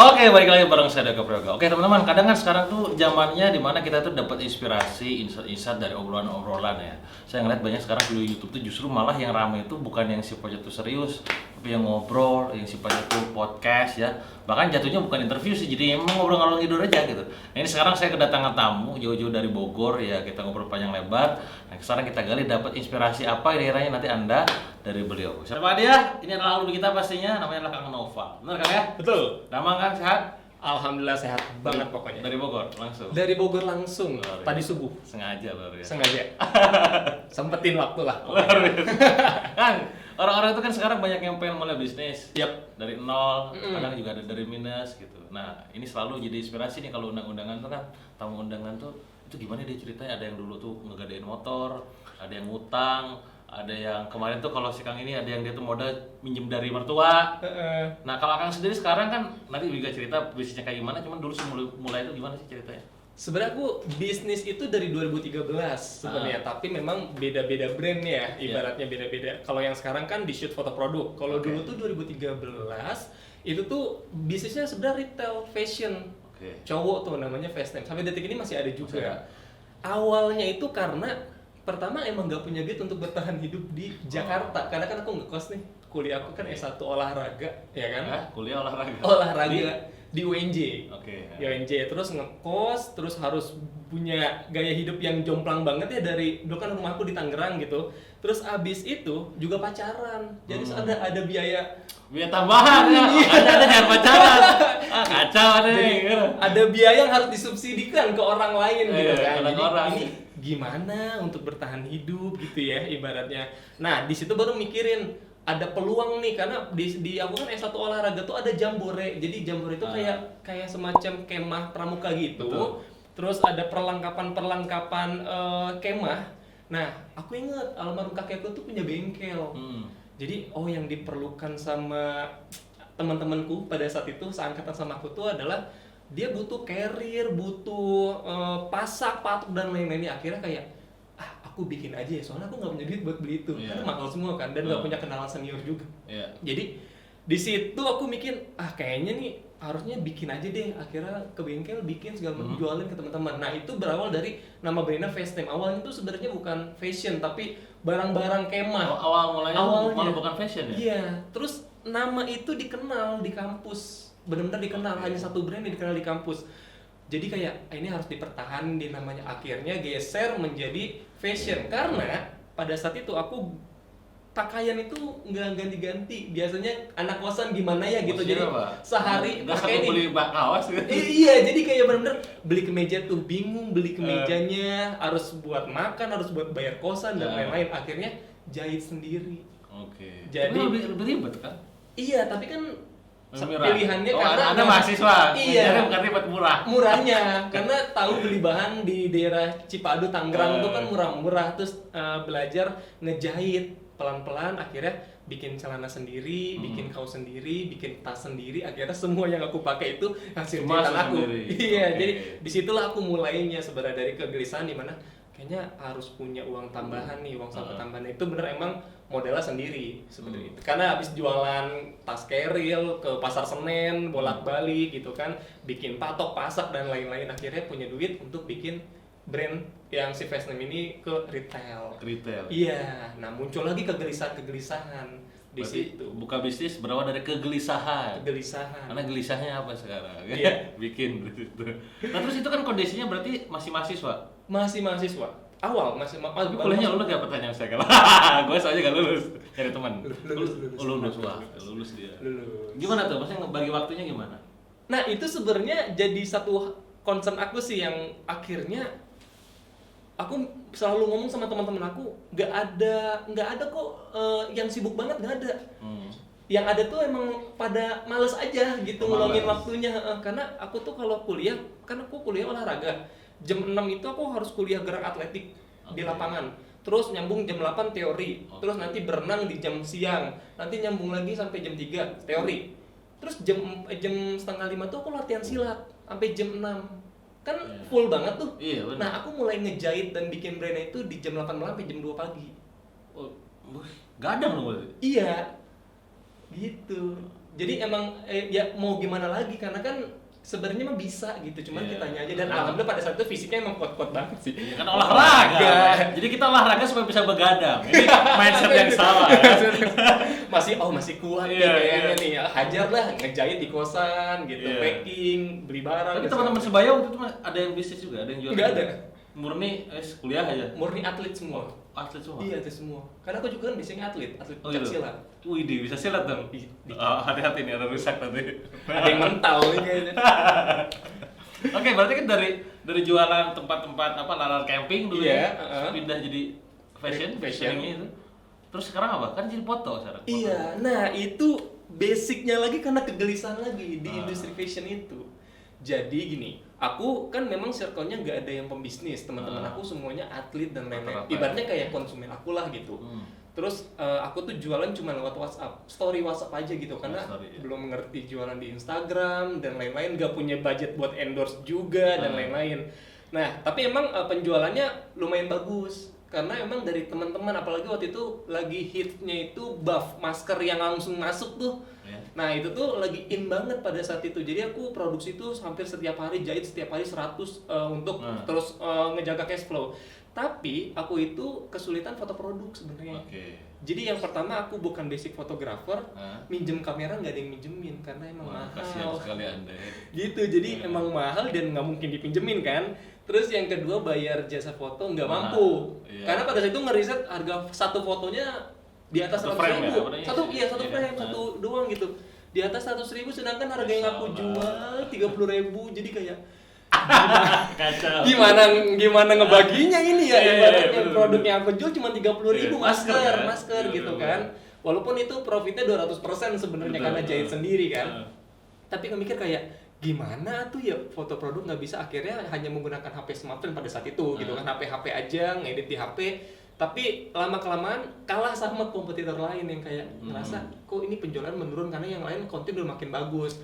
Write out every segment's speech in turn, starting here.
Oke, balik lagi bareng saya Daka Prayoga. Oke teman-teman, kadang kan sekarang tuh zamannya dimana kita tuh dapat inspirasi, insight dari obrolan-obrolan ya. Saya ngeliat banyak sekarang video YouTube tuh justru malah yang ramai itu bukan yang sifatnya tuh serius, tapi yang ngobrol, yang sifatnya tuh podcast ya. Bahkan jatuhnya bukan interview sih, jadi emang ngobrol ngalor ngidul aja gitu. Nah ini sekarang saya kedatangan tamu jauh-jauh dari Bogor ya, kita ngobrol panjang lebar. Nah sekarang kita gali dapat inspirasi apa daerahnya nanti Anda dari beliau. Siapa dia? Ini adalah alumni kita pastinya, namanya adalah Kang Nova. Benar Kang ya? Betul. Damang kan sehat? Alhamdulillah sehat banget pokoknya. Dari Bogor langsung. Dari Bogor langsung Luar biasa. tadi subuh. Sengaja luar biasa. Sengaja. Sempetin waktu lah. Luar biasa. Kang, orang-orang itu kan sekarang banyak yang pengen mulai bisnis. Yap. Dari nol, kadang juga ada dari minus gitu. Nah, ini selalu jadi inspirasi nih kalau undang-undangan tuh kan, tamu undangan tuh itu gimana dia ceritanya, ada yang dulu tuh ngegadein motor, ada yang ngutang, ada yang kemarin tuh kalau si Kang ini ada yang dia tuh modal minjem dari mertua. Nah kalau Kang sendiri sekarang kan nanti juga cerita bisnisnya kayak gimana, cuman dulu mulai itu gimana sih ceritanya? Sebenarnya aku bisnis itu dari 2013 sebenarnya, tapi memang beda-beda brand ya, ibaratnya beda-beda. Kalau yang sekarang kan di shoot foto produk. Kalau dulu tuh 2013 itu tuh bisnisnya sebenarnya retail fashion. Cowok tuh namanya Fast Time. Sampai detik ini masih ada juga. Awalnya itu karena pertama emang nggak punya duit untuk bertahan hidup di Jakarta. Karena kan aku ngekos nih. Kuliah aku kan S1 olahraga, ya kan? Kuliah olahraga. Olahraga di UNJ. Oke. Di UNJ terus ngekos, terus harus punya gaya hidup yang jomplang banget ya dari dulu kan rumahku di Tangerang gitu. Terus abis itu juga pacaran. Jadi ada biaya Tambahan ya. Ada jangan pacaran. Kacau ada nih. ada biaya yang harus disubsidikan ke orang lain gitu kan. Ke Jadi orang. ini gimana untuk bertahan hidup gitu ya ibaratnya. Nah, di situ baru mikirin ada peluang nih karena di aku kan S1 olahraga tuh ada jambore. Jadi jambore itu kayak semacam kemah pramuka gitu. Betul. Terus ada perlengkapan kemah. Nah, aku inget almarhum kakekku tuh punya bengkel. Jadi yang diperlukan sama teman-temanku pada saat itu seangkatan sama aku tuh adalah dia butuh carrier, butuh pasak, patok dan lain-lainnya. Akhirnya kayak aku bikin aja ya, soalnya aku nggak punya duit buat beli itu karena mahal semua kan dan nggak punya kenalan senior juga. Jadi di situ aku mikir kayaknya nih harusnya bikin aja deh. Akhirnya ke bengkel bikin segala macam jualin ke teman-teman. Nah itu berawal dari nama brandnya Fast Time. Awalnya tuh sebenarnya bukan fashion tapi barang-barang kemah. Awal mulanya bukan fashion ya? Iya. Terus nama itu dikenal di kampus. Benar-benar dikenal, hanya satu brand yang dikenal di kampus. Jadi kayak ini harus dipertahankan di namanya. Akhirnya geser menjadi fashion karena pada saat itu aku pakaian itu nggak ganti-ganti. Biasanya anak kosan gimana ya gitu. Maksudnya jadi apa? sehari pakai beli kaos gitu. Iya, jadi kayak bener-bener beli kemeja tuh bingung beli kemejanya, harus buat makan, harus buat bayar kosan dan lain-lain. Akhirnya jahit sendiri. Oke. Jadi lebih ribet kan? iya, tapi kan Murah. pilihannya karena ada mahasiswa. Iya, bukan ribet murah. murahnya karena tahu beli bahan di daerah Cipadu Tangerang itu kan murah-murah. Terus belajar ngejahit pelan-pelan, akhirnya bikin celana sendiri, bikin kaos sendiri, bikin tas sendiri. Akhirnya semua yang aku pakai itu hasil jahitan aku. Iya, jadi disitulah aku mulainya sebenarnya dari kegelisahan di mana kayaknya harus punya uang tambahan nih, uang saku tambahan. Itu bener emang modelnya sendiri sebenarnya itu. Karena habis jualan tas keril ke pasar Senen, bolak-balik gitu kan, bikin patok, pasak dan lain-lain, akhirnya punya duit untuk bikin brand yang si Fast Name ini ke retail. Iya, nah muncul lagi kegelisahan di situ. Buka bisnis berawal dari kegelisahan. Karena gelisahnya apa sekarang? Iya. Bikin gitu. Nah terus itu kan kondisinya berarti masih mahasiswa? Masih mahasiswa. Awal masih tapi kuliahnya lulus gak pertanyaan saya kalau gue soalnya gak lulus cari teman. Lulus dia. Gimana tuh? Maksudnya bagi waktunya gimana? Nah itu sebenarnya jadi satu concern aku sih yang akhirnya aku selalu ngomong sama teman-teman aku nggak ada kok yang sibuk banget, nggak ada. Yang ada tuh emang pada males aja gitu ngeluangin waktunya. Karena aku tuh kalau kuliah, kan aku kuliah olahraga jam 6 itu aku harus kuliah gerak atletik di lapangan. Terus nyambung jam 8 teori. Terus nanti berenang di jam siang. Nanti nyambung lagi sampai jam 3 teori. Terus jam setengah 5 tuh aku latihan silat sampai jam 6. Kan full banget tuh. Iya, benar. Nah, aku mulai ngejahit dan bikin brand itu di jam 8 malam sampai jam 2 pagi. Gadang loh berarti. Iya. Gitu. Jadi emang ya mau gimana lagi, karena kan sebenarnya mah bisa gitu, cuman Iya. kitanya aja. Dan alhamdulillah pada saat itu fisiknya emang kuat-kuat banget sih. Iya kan olahraga. Jadi kita olahraga supaya bisa begadang. Ini mindset yang salah. Ya. masih kuat nih Iya, kayaknya iya. nih. Hajar lah ngejahit di kosan gitu, Iya. packing, beli barang. Tapi gitu. teman-teman sebaya waktu itu ada yang bisnis juga, ada yang jual. Nggak juga? ada. Murni kuliah aja. Murni atlet semua. Atlet semua. Iya, atlet semua. Karena aku juga kan biasanya atlet Oh, pencak gitu. silat. Wih, bisa silat dong. Oh, hati-hati nih ada rusak nanti. Ada yang mental nih kayaknya. Oke, berarti kan dari jualan tempat-tempat apa lalar camping dulu Iya, ya, pindah jadi fashion, fashioningnya itu. Terus sekarang apa? Kan jadi foto sekarang. Foto. Iya, nah itu basicnya lagi karena kegelisahan lagi di Ah. industri fashion itu. Jadi gini, aku kan memang circle-nya nggak ada yang pembisnis, teman-teman aku semuanya atlet dan lain-lain. Rata-rata. Ibaratnya kayak konsumen aku lah gitu. Terus aku tuh jualan cuma lewat WhatsApp, story WhatsApp aja gitu, karena story, ya. belum ngerti jualan di Instagram dan lain-lain, nggak punya budget buat endorse juga dan lain-lain. Nah, tapi emang penjualannya lumayan bagus. Karena emang dari teman-teman, apalagi waktu itu lagi hitnya itu buff masker yang langsung masuk tuh. Ya. Nah itu tuh lagi in banget pada saat itu. Jadi aku produksi tuh hampir setiap hari, jahit setiap hari 100 untuk terus ngejaga cash flow. Tapi aku itu kesulitan foto produk sebenarnya. Oke. Jadi yang pertama aku bukan basic fotografer, Hah? minjem kamera nggak ada yang minjemin karena emang Wah, kasihan mahal. sekali Anda. Ya. Gitu, jadi emang mahal dan nggak mungkin dipinjemin kan. Terus yang kedua bayar jasa foto nggak Mahal. mampu. Iya. Karena pada saat itu ngeriset harga satu fotonya di atas Satu 100 frame ya, ribu. apa namanya? Satu Iya. frame, satu doang gitu. Di atas 100 ribu, sedangkan harga yang aku jual 30 ribu. Jadi kayak Kacau. gimana ngebaginya ini ya, Iya, ibaratnya bener, produk bener. yang aku jual cuma 30 ribu Iya, masker kan? masker Iya, gitu bener, kan. bener. Walaupun itu profitnya 200% sebenarnya Betul, karena jahit betul. sendiri kan. Heeh. Tapi aku mikir kayak gimana tuh ya foto produk nggak bisa, akhirnya hanya menggunakan HP smartphone pada saat itu gitu kan, HP aja ngedit di HP. Tapi lama kelamaan kalah sama kompetitor lain yang kayak ngerasa kok ini penjualan menurun karena yang lain konten udah makin bagus.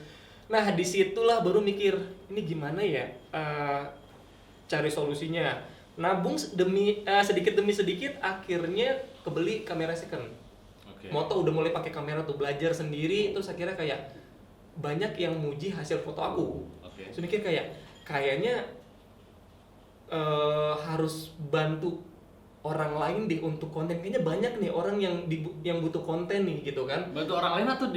Nah disitulah baru mikir ini gimana ya, cari solusinya, nabung sedikit demi sedikit, akhirnya kebeli kamera second. Oke. Moto udah mulai pakai kamera tuh, belajar sendiri, terus akhirnya kayak banyak yang muji hasil foto aku. Oke. Terus mikir kayaknya harus bantu orang lain deh untuk konten. Kayaknya banyak nih orang yang butuh konten nih gitu kan. Bantu orang lain atau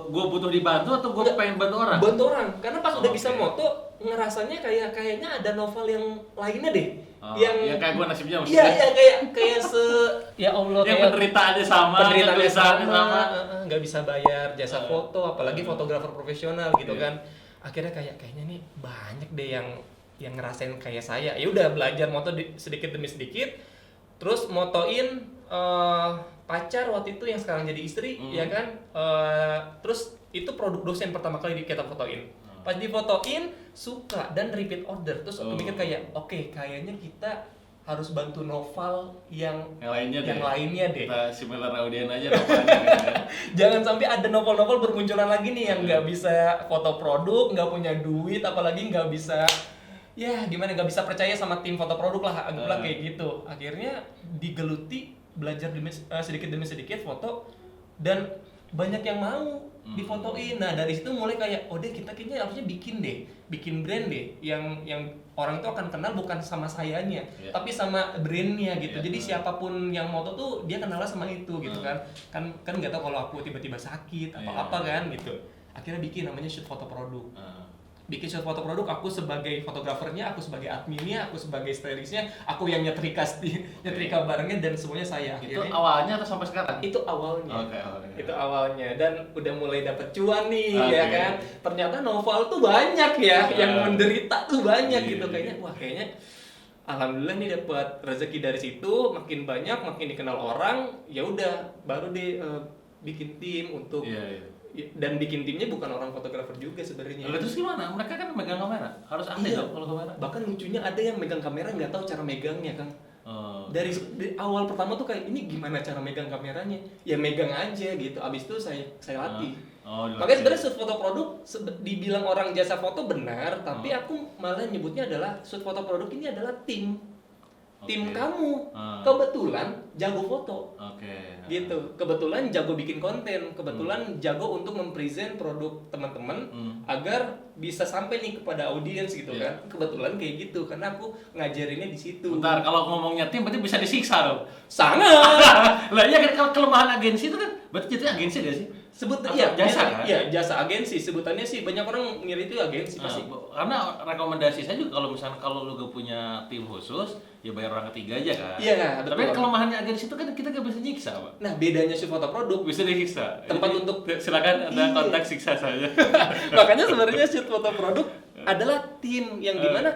gue butuh dibantu atau gue Nggak, pengen bantu orang? Bantu orang, karena pas udah bisa Oke. moto ngerasanya kayaknya ada novel yang lainnya deh. Oh, yang kayak gue nasibnya Iya, maksudnya. iya kayak ya Allah, Yang kayak penderitaannya sama, penderitaannya kegesahannya sama, nggak bisa bayar jasa Uh. foto, apalagi fotografer profesional gitu Iya. kan. Akhirnya kayaknya nih banyak deh yang ngerasain kayak saya. Ya udah belajar moto sedikit demi sedikit, terus motoin pacar waktu itu yang sekarang jadi istri, ya kan. Terus itu produk dosen pertama kali kita fotoin. Pas difotoin suka dan repeat order, terus aku mikir kayak oke, kayaknya kita harus bantu novel yang lainnya deh. deh. Kita similar audience aja novelnya. Jangan sampai ada novel-novel bermunculan lagi nih yang nggak bisa foto produk, nggak punya duit, apalagi nggak bisa, ya gimana, nggak bisa percaya sama tim foto produk lah, anggaplah kayak gitu. Akhirnya digeluti, belajar sedikit demi sedikit foto, dan banyak yang mau difotoin. Nah dari situ mulai kayak oh deh, kita kayaknya harusnya bikin brand deh yang orang itu akan kenal bukan sama sayanya, tapi sama brandnya gitu. Jadi siapapun yang moto tuh dia kenalnya sama itu gitu kan nggak tahu kalau aku tiba-tiba sakit apa kan gitu. Akhirnya bikin namanya shoot foto produk. Bikin shoot foto produk, aku sebagai fotografernya, aku sebagai adminnya, aku sebagai stylisnya, aku yang nyetrika barangnya dan semuanya saya. Itu Akhirnya awalnya atau sampai sekarang? itu awalnya. Oke, awalnya. Itu awalnya, dan udah mulai dapet cuan nih. Oke. Ya kan, ternyata novel tuh banyak ya yang menderita tuh banyak gitu. Kayaknya alhamdulillah nih dapat rezeki dari situ, makin banyak, makin dikenal orang. Ya udah baru deh bikin tim untuk dan bikin timnya bukan orang fotografer juga sebenarnya. Lalu terus gimana? Mereka kan megang kamera, harus aneh dong kalau kamera. Bahkan lucunya ada yang megang kamera nggak tahu cara megangnya, Kang. Dari awal pertama tuh kayak ini gimana cara megang kameranya? Ya megang aja gitu. Abis itu saya latih. Makanya sebenarnya shoot foto produk dibilang orang jasa foto benar, tapi aku malah nyebutnya adalah shoot foto produk ini adalah tim. tim Oke. kamu Ah. kebetulan jago foto. Oke. Gitu. Kebetulan jago bikin konten, kebetulan jago untuk mempresent produk teman-teman agar bisa sampai nih kepada audiens gitu Iya. kan. Kebetulan kayak gitu karena aku ngajarinnya di situ. Bentar, kalau ngomongnya tim berarti bisa disiksa dong. Sangat. Lah iya kan kalau kelemahan agensi itu kan berarti jatuhnya agensi gak sih? Sebut Atau iya jasa, biasa- kan? iya, jasa agensi sebutannya sih, banyak orang ngira itu agensi pasti. Karena rekomendasi saya juga kalau misalnya kalau lu gak punya tim khusus, ya bayar orang ketiga aja kan. Iya, betul. Tapi kelemahannya agensi itu kan kita gak bisa nyiksa, Pak. Nah, bedanya si foto produk Bisa disiksa. Tempat Jadi, untuk- silakan ada Iya. kontak siksa saya. makanya sebenarnya shoot foto produk adalah tim yang dimana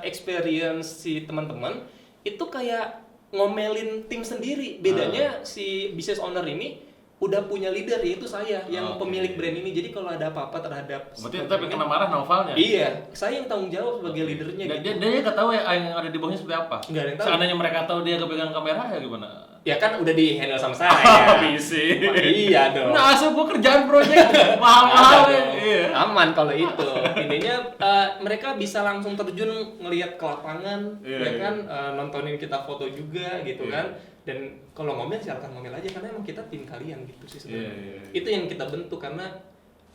experience si teman-teman itu kayak ngomelin tim sendiri. Bedanya si business owner ini udah punya leader, yaitu saya yang Oke. pemilik brand ini. Jadi kalau ada apa-apa terhadap si Berarti konten tapi ini, kena marah novelnya. iya, saya yang tanggung jawab sebagai leadernya. Dan Gitu. dia nggak tahu ya yang ada di bawahnya seperti apa. Nggak ada yang tahu. Seandainya mereka tahu dia kepegang kamera ya gimana? Ya kan udah di handle sama saya. Bisi. Iya dong. Nah, asal gua kerjaan project mahal-mahal ya. Iya. Aman kalau itu. Intinya mereka bisa langsung terjun ngelihat ke lapangan, Iya, ya iya. kan, nontonin kita foto juga gitu Iya. kan. Dan kalau ngomel silakan ngomel aja karena emang kita tim kalian gitu sih sebenarnya. Iya, iya. Itu yang kita bentuk karena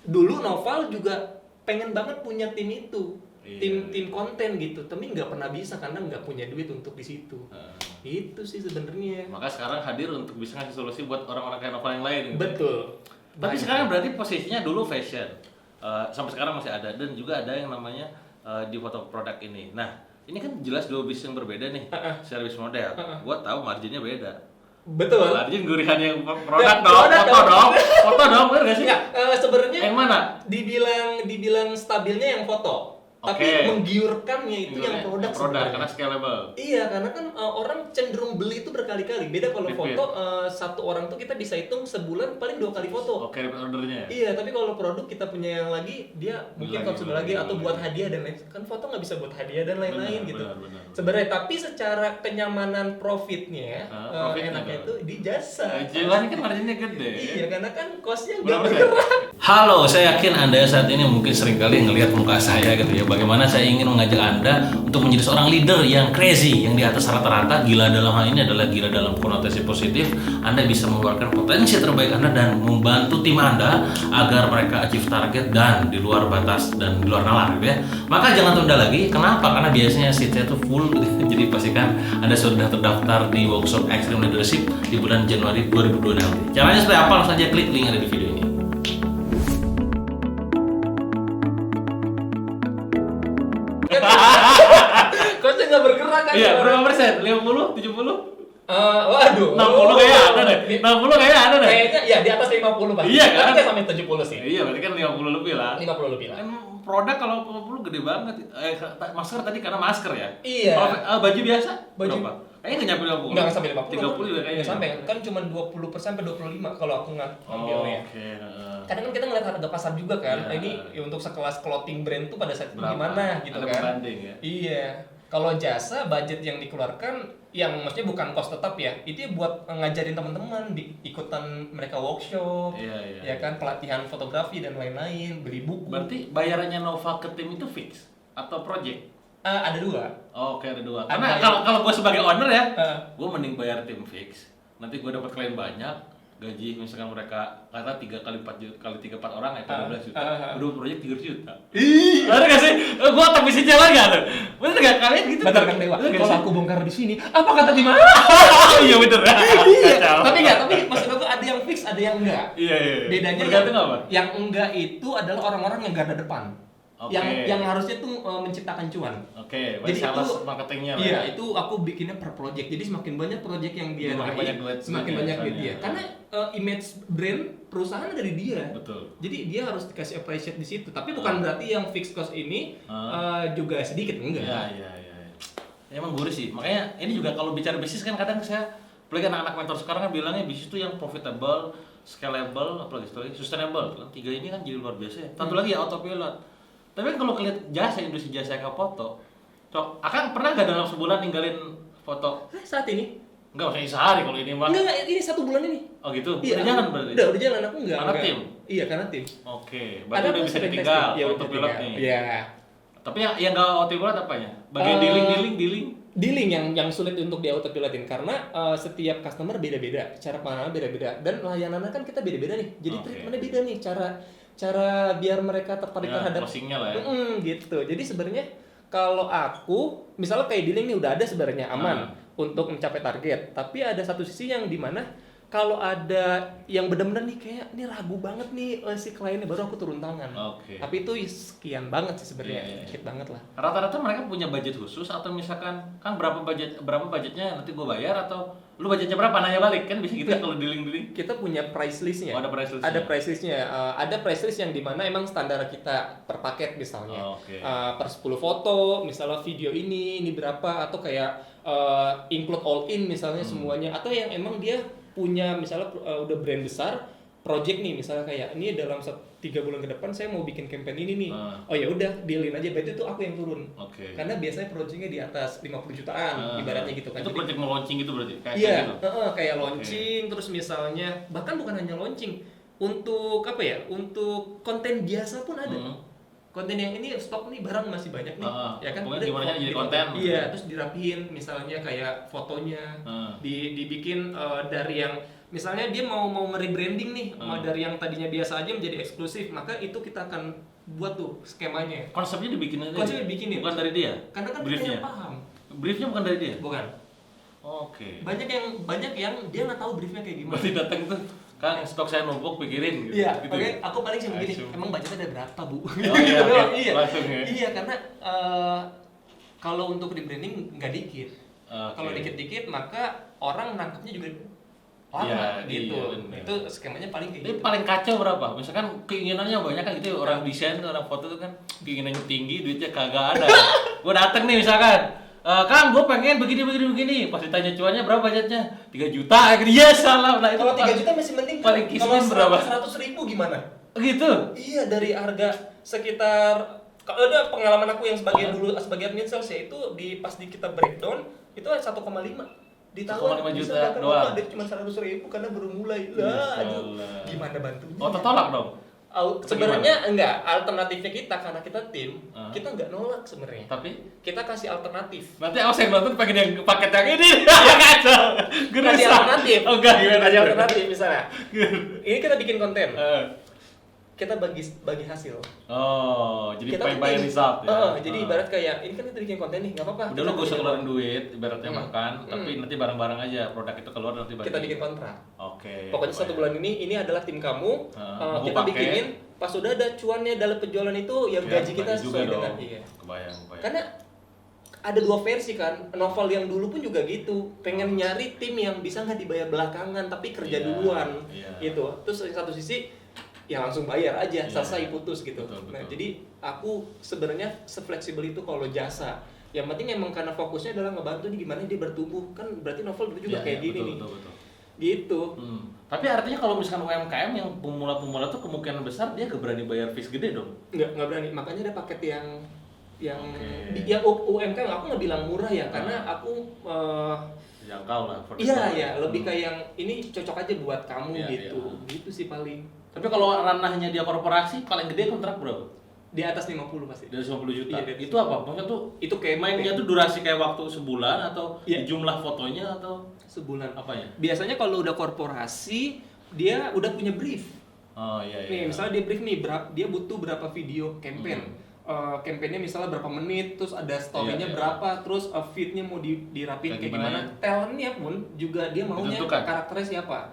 dulu Noval juga pengen banget punya tim itu. Iya. Tim konten gitu, tapi nggak pernah bisa karena nggak punya duit untuk di situ. Itu sih sebenarnya. Maka sekarang hadir untuk bisa ngasih solusi buat orang-orang kayak novel yang lain. Gitu. Betul. Tapi Banyak. sekarang berarti posisinya dulu fashion. Sampai sekarang masih ada dan juga ada yang namanya di foto produk ini. Nah, ini kan jelas dua bisnis yang berbeda nih. Service model. Gua tahu marginnya beda. Betul. Margin gurihan yang Ya, produk dong, produk foto dong. dong. Foto dong, bener gak sih? Enggak, sebenarnya Yang mana? dibilang stabilnya yang foto, tapi Oke. menggiurkannya itu yang produk sebenarnya. karena scalable. Iya, karena kan orang cenderung beli itu berkali-kali. Beda kalau Repeat. foto, satu orang tuh kita bisa hitung sebulan paling 2 kali foto. Oke, repeat ordernya. Iya, tapi kalau produk kita punya yang lagi, dia mungkin Lagi, konsumsi lagi atau lagi. buat hadiah dan lain. Kan foto nggak bisa buat hadiah dan lain-lain Benar, gitu. benar. Sebenarnya, tapi secara kenyamanan profitnya, Profitnya enaknya tuh. itu di jasa. Jelas kan marginnya gede. Iya, karena kan costnya nggak Berapa bergerak. Halo, saya yakin Anda saat ini mungkin seringkali ngelihat muka saya gitu ya. Bagaimana saya ingin mengajak Anda untuk menjadi seorang leader yang crazy, yang di atas rata-rata. Gila dalam hal ini adalah gila dalam konotasi positif. Anda bisa mengeluarkan potensi terbaik Anda dan membantu tim Anda agar mereka achieve target dan di luar batas dan di luar nalar gitu ya. Maka jangan tunda lagi. Kenapa? Karena biasanya seat saya tuh full gitu. Jadi pastikan Anda sudah terdaftar di workshop Extreme Leadership di bulan Januari 2022 nanti. Caranya seperti apa? Langsung saja klik link yang ada di video ini. Kostnya nggak bergerak kan? Iya, berapa persen? 50? 70? Waduh. 60 kayaknya ada deh. 60 kayaknya ada deh. Kayaknya ya di atas 50 pasti. Iya, kan? Tapi nggak sampai 70 sih. Iya, berarti kan 50 lebih lah. 50 lebih lah. Kan produk kalau 50 gede banget. Masker tadi karena masker ya? Iya. Kalau baju biasa? Baju- Berapa? Kayaknya nggak nyampe 50. Nggak sampai 50. 30 juga kayaknya. Nggak sampai. Kan cuma 20% sampai 25 kalau aku ngambilnya. Oke. Kadang kan kita ngeliat harga pasar juga kan. Iya. Ini ya untuk sekelas clothing brand tuh pada saat itu Berapa? gimana gitu Ada kan. pembanding ya? Iya. Kalau jasa budget yang dikeluarkan yang maksudnya bukan cost tetap ya, itu buat ngajarin teman-teman di ikutan mereka workshop, Iya, iya. ya kan, pelatihan fotografi dan lain-lain, beli buku. Berarti bayarannya Nova ke tim itu fix atau project? Ada dua. Oh, oke ada dua. Ada Karena yang- kalau gue sebagai owner ya, Eh. gue mending bayar tim fix. Nanti gue dapat klien banyak, gaji misalkan mereka kata 3 kali 4 juta, kali 3 4 orang ya 12 juta. Udah proyek 300 juta. Ih, Ada gak sih? Gue tak bisa jalan gak tuh? Bener gak? Kalian gitu? bener kan Dewa? Bener gak Kalau sih? aku bongkar di sini, apa kata di mana? Iya bener. Iya, Kacau. tapi maksud aku ada yang fix, ada yang enggak. Iya iya. Bedanya Bergantung yang, apa? yang enggak itu adalah orang-orang yang garda depan. Oke. Yang harusnya tuh menciptakan cuan. Oke, Jadi sales itu marketingnya lah. iya, ya. itu aku bikinnya per project. Jadi semakin banyak project yang dia Semakin raih, banyak duit semakin duitnya banyak duit misalnya. dia. Karena image brand perusahaan dari dia. Betul. Jadi dia harus dikasih appreciate di situ. Tapi bukan berarti yang fixed cost ini juga sedikit, enggak. Iya. Ya, emang gurih sih. Makanya ini juga kalau bicara bisnis kan kadang saya apalagi anak-anak mentor sekarang kan bilangnya bisnis itu yang profitable, scalable, apalagi sustainable. Kan tiga ini kan jadi luar biasa ya. Satu lagi ya autopilot. Tapi kan kalau kelihat jasa industri jasa kayak foto, Akang pernah gak dalam sebulan ninggalin foto? Saat ini? Enggak, maksudnya sehari kalau ini mah. Enggak, ini 1 bulan ini. Oh gitu? Iya, Udah jalan berarti? Udah jalan, aku enggak. Karena enggak. tim? Iya, karena tim. Oke, berarti udah aku bisa sering ditinggal testing. Iya, udah autopilot ditinggal. nih. Iya. Tapi yang enggak autopilot apanya? Bagian dealing. dealing yang sulit untuk di autopilotin karena setiap customer beda-beda, cara penanganan beda-beda dan layanannya kan kita beda-beda nih. Jadi treatmentnya beda nih, cara biar mereka tertarik terhadap closingnya lah ya. gitu. Jadi sebenarnya kalau aku misalnya kayak dealing nih udah ada sebenarnya aman untuk mencapai target, tapi ada satu sisi yang dimana kalau ada yang benar-benar nih kayak ini ragu banget nih si kliennya, baru aku turun tangan. Tapi itu sekian banget sih sebenarnya, dikit banget lah. Rata-rata mereka punya budget khusus atau misalkan kan berapa budgetnya nanti gue bayar, atau lu budgetnya berapa nanya balik kan bisa gitu kalau dealing. Kita punya price listnya. Ada price listnya. Ada price listnya. Ada price list yang dimana emang standar kita per paket misalnya. Per 10 foto, misalnya video ini berapa, atau kayak include all in misalnya semuanya, atau yang emang dia punya misalnya udah brand besar, project nih misalnya kayak ini dalam 3 bulan ke depan saya mau bikin campaign ini nih. Oh ya udah dealin aja, berarti itu aku yang turun. Karena biasanya projectnya di atas 50 jutaan ibaratnya gitu kan. Itu project mau launching gitu berarti? Iya, kayak launching, terus misalnya bahkan bukan hanya launching, untuk apa ya? Untuk konten biasa pun ada. Konten yang ini stok nih barang masih banyak nih, ya kan? Pokoknya gimana jadi konten? Iya, terus dirapiin, misalnya kayak fotonya, dibikin dari yang misalnya dia mau nge-rebranding nih, mau dari yang tadinya biasa aja menjadi eksklusif, maka itu kita akan buat tuh skemanya. Konsepnya dibikin aja. Konsepnya dibikinin. Bukan dari dia. Karena kan briefnya kita yang paham. Briefnya bukan dari dia. Bukan. Banyak yang dia nggak tahu briefnya kayak gimana. Berarti datang tuh, Kang, stok saya numpuk, pikirin gitu. Iya, gitu. oke, aku paling sih begini, emang budgetnya ada berapa, Bu? Iya. Langsung ya. Iya, karena kalau untuk rebranding nggak dikit. Kalau dikit-dikit maka orang nangkepnya juga lama gitu. Itu skemanya paling kayak gitu. gitu. Paling kacau berapa? Misalkan keinginannya banyak kan gitu, orang desain, orang foto tuh kan keinginannya tinggi, duitnya kagak ada. Gue dateng nih misalkan, Kang, gue pengen begini. Pas ditanya cuannya berapa budgetnya? 3 juta. Iya salah. Nah, itu kalau 3 juta masih mending. Paling kismin berapa? 100.000 gimana? Gitu. Iya, dari harga sekitar, kalau ada pengalaman aku yang sebagai admin sales ya, itu pas kita breakdown itu 1,5 ditawar 1,5 juta doang. Ada cuma 100.000 karena baru mulai. Aduh, gimana bantunya? Oh, tertolak dong. Sebenarnya enggak, alternatifnya kita karena kita tim, kita enggak nolak sebenarnya. Tapi kita kasih alternatif. Nanti aku yang nonton pengen yang paket yang ini. Kacau. Kasih alternatif. Oh, enggak gimana kasih alternatif misalnya. Ini kita bikin konten. Kita bagi hasil. Oh, jadi pay result ya. Jadi ibarat kayak ini kan kita bikin konten nih, enggak apa-apa. Udah lu gak usah keluarin duit, ibaratnya makan, tapi nanti bareng-bareng aja produk itu keluar nanti kita bikin kontrak. Oke. Pokoknya 1 bulan ini adalah tim kamu, kita bikinin, pas udah ada cuannya dalam penjualan itu ya gaji kita sesuai dengan Kebayang. Karena ada 2 versi kan, novel yang dulu pun juga gitu, pengen nyari tim yang bisa nggak dibayar belakangan tapi kerja duluan, gitu. Terus satu sisi ya langsung bayar aja, selesai putus gitu. Betul. Nah jadi aku sebenarnya sefleksibel itu kalau jasa. Yang penting emang karena fokusnya adalah ngebantu nih gimana dia bertumbuh, kan berarti novel dulu juga kayak gini nih. Betul. Gitu. Tapi artinya kalau misalkan UMKM yang pemula tuh kemungkinan besar dia gak berani bayar fees gede dong? Nggak berani, makanya ada paket yang UMKM aku nggak bilang murah ya, karena aku jangkau lah. Iya, lebih kayak yang ini cocok aja buat kamu gitu. Gitu sih paling. Tapi kalau ranahnya dia korporasi paling gede kontrak berapa? Di atas 50 pasti. Di atas 50 juta. Iya, itu apa? Maksudnya tuh itu kayak mainnya tuh durasi kayak waktu sebulan atau jumlah fotonya atau sebulan apanya? Biasanya kalau udah korporasi dia udah punya brief. Oh iya. Nih, misalnya dia brief nih dia butuh berapa video campaign. Campaignnya misalnya berapa menit, terus ada story-nya berapa, terus feed-nya mau dirapin kayak gimana. Talent-nya pun juga dia maunya karakternya siapa.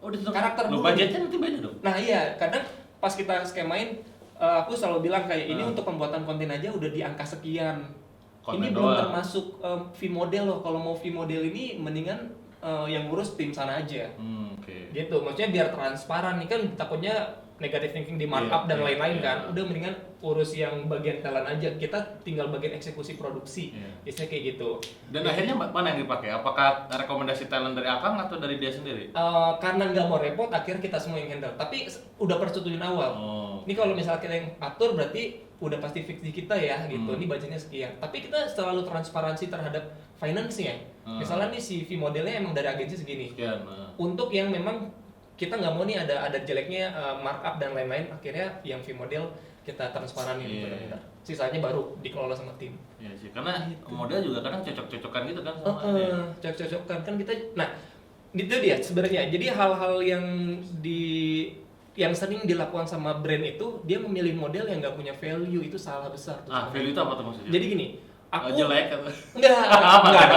Oh, ditentukan. Karakter dulu. Budgetnya nanti beda dong. Nah iya, kadang pas kita skemain, aku selalu bilang kayak ini untuk pembuatan konten aja udah di angka sekian. Ini belum termasuk fee model loh. Kalau mau fee model ini mendingan yang ngurus tim sana aja. Gitu, maksudnya biar transparan nih kan, takutnya negative thinking di markup dan lain-lain kan. Udah mendingan urus yang bagian talent aja, kita tinggal bagian eksekusi produksi. Biasanya kayak gitu. Dan akhirnya mana yang dipakai? Apakah rekomendasi talent dari Akang atau dari dia sendiri? Karena nggak mau repot, akhirnya kita semua yang handle. Tapi udah persetujuan awal. Ini kalau misalnya kita yang atur berarti udah pasti fix di kita ya gitu. Ini budgetnya sekian. Tapi kita selalu transparansi terhadap finance-nya. Misalnya nih si fee modelnya emang dari agensi segini. Untuk yang memang kita nggak mau nih ada jeleknya markup dan lain-lain, akhirnya yang fee model kita transparanin Iya. benar-benar. Sisanya baru dikelola sama tim. Iya sih, karena Gitu. model juga kadang cocok-cocokan gitu kan sama Cocok-cocokan kan kita. Nah, itu dia sebenarnya. Jadi hal-hal yang sering dilakukan sama brand itu, dia memilih model yang nggak punya value, itu salah besar tuh. value itu apa tuh maksudnya? Jadi gini, aku jelek atau enggak apa? enggak.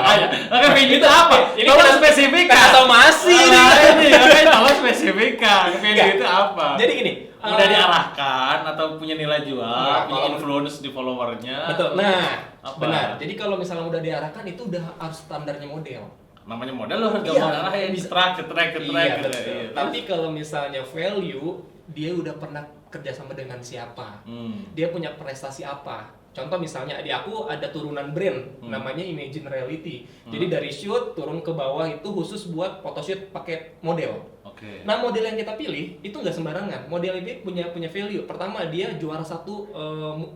Oke, value itu apa? Ini Tolong kita spesifikkan. atau masih ini, oke, tolong spesifikkan. Value Enggak. itu apa? Jadi gini, Udah diarahkan atau punya nilai jual, Enggak, punya kalau- influence di followernya. betul. Nah, Apa? benar. Jadi kalau misalnya udah diarahkan itu udah harus standarnya model. Namanya model lo harus Iya, gampang arahin, bisa. track gitu. Betul. Iya. Tapi kalau misalnya value, dia udah pernah kerjasama dengan siapa, dia punya prestasi apa. Contoh misalnya di aku ada turunan brand namanya Imagine Reality. Jadi dari shoot turun ke bawah itu khusus buat photoshoot pakai model. Oke. Nah model yang kita pilih itu nggak sembarangan. Model ini punya value. Pertama dia juara satu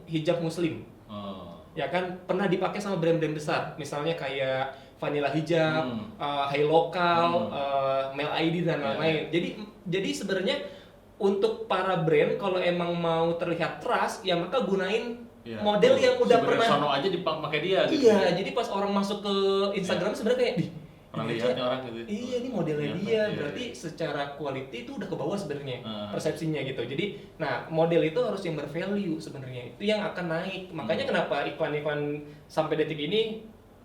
hijab muslim. Oh. Ya kan pernah dipakai sama brand-brand besar. Misalnya kayak Vanilla Hijab, Hai Lokal, Mel ID dan lain-lain. Jadi sebenarnya untuk para brand kalau emang mau terlihat trust ya maka gunain Iya. model yang udah Si pernah. Sono aja dipakai dia gitu. Iya, jadi pas orang masuk ke Instagram sebenarnya kayak Pernah ini lihat aja- nih orang gitu. Iya, ini modelnya Iya, dia. iya, Berarti secara quality itu udah ke bawah sebenarnya Ah. persepsinya gitu. Jadi, nah model itu harus yang bervalue sebenarnya. Itu yang akan naik. Makanya kenapa iklan-iklan sampai detik ini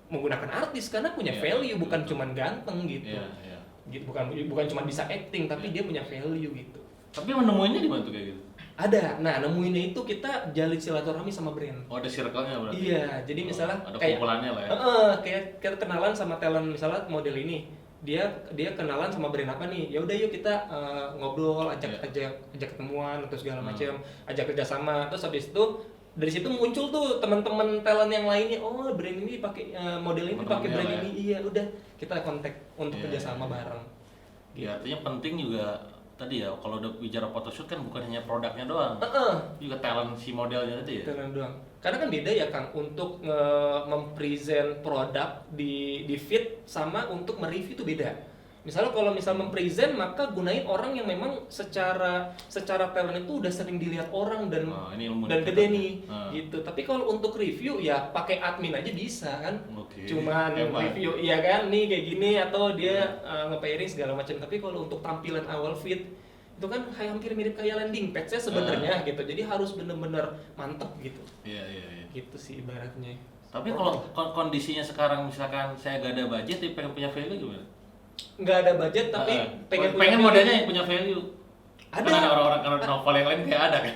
menggunakan artis karena punya Iya, value, bukan betul. cuman ganteng gitu. Iya. Gitu bukan cuma bisa acting tapi dia punya value gitu. Tapi menemuinya di mana tuh kayak gitu? Ada. Nah, nemuinnya itu kita jalin silaturahmi sama brand. Oh, ada circle-nya berarti. Iya, jadi misalnya ada kayak kumpulannya lah ya. kayak kita kenalan sama talent misalnya model ini. Dia kenalan sama brand apa nih? Ya udah yuk kita ngobrol, ajak ketemuan atau segala macam, ajak kerjasama. Terus habis itu dari situ muncul tuh teman-teman talent yang lainnya. Oh, brand ini pakai model ini pakai brand Teman-temannya lah ini. Iya, udah kita kontak untuk Iya, kerjasama iya. bareng. Ya, artinya penting juga tadi ya kalau udah bicara photoshoot kan bukan hanya produknya doang, juga talent si modelnya tadi ya. Talent doang. Karena kan beda ya Kang untuk mempresent produk di feed sama untuk mereview itu beda. Misalnya kalau mempresent maka gunain orang yang memang secara talent itu udah sering dilihat orang dan Ini ilmu dan nih gede kita. nih gitu. Tapi kalau untuk review ya pakai admin aja bisa kan. Oke. Cuman Hebat. review iya kan nih kayak gini atau dia nge-pairing segala macam. Tapi kalau untuk tampilan awal feed itu kan hampir mirip kayak landing page-nya sebenarnya gitu. Jadi harus bener-bener mantep gitu. Iya. Gitu sih ibaratnya. Tapi kalau kondisinya sekarang misalkan saya gak ada budget tapi pengen punya value gimana? Nggak ada budget tapi pengen pengen modelnya yang punya value. Ada. Kan ada orang-orang karena novel yang lain kayak ada kan?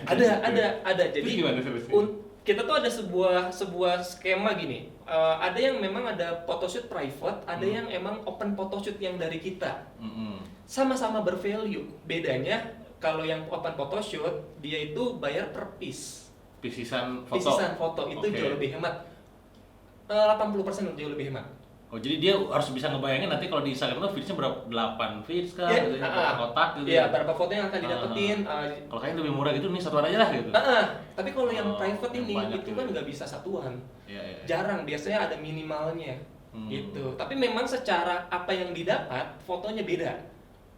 Ada. Jadi Terus gimana solusinya? kita tuh ada sebuah skema gini. Ada yang memang ada photoshoot private, ada yang emang open photoshoot yang dari kita. Sama-sama bervalue. Bedanya kalau yang open photoshoot dia itu bayar per piece. Pisisan foto. Pieces-an foto itu Oke. jauh lebih hemat. 80% jauh lebih hemat. Oh, jadi dia harus bisa ngebayangin nanti kalau di Instagram tuh feeds-nya berapa 8 feeds kan Iya, gitu ya, berapa kotak gitu. Iya, berapa foto yang akan didapetin. Kalau kayaknya lebih murah gitu nih satuan aja lah gitu. Tapi kalau yang Oh, private yang ini banyak itu gitu. kan nggak bisa satuan. Iya. Jarang, biasanya ada minimalnya gitu. Tapi memang secara apa yang didapat fotonya beda.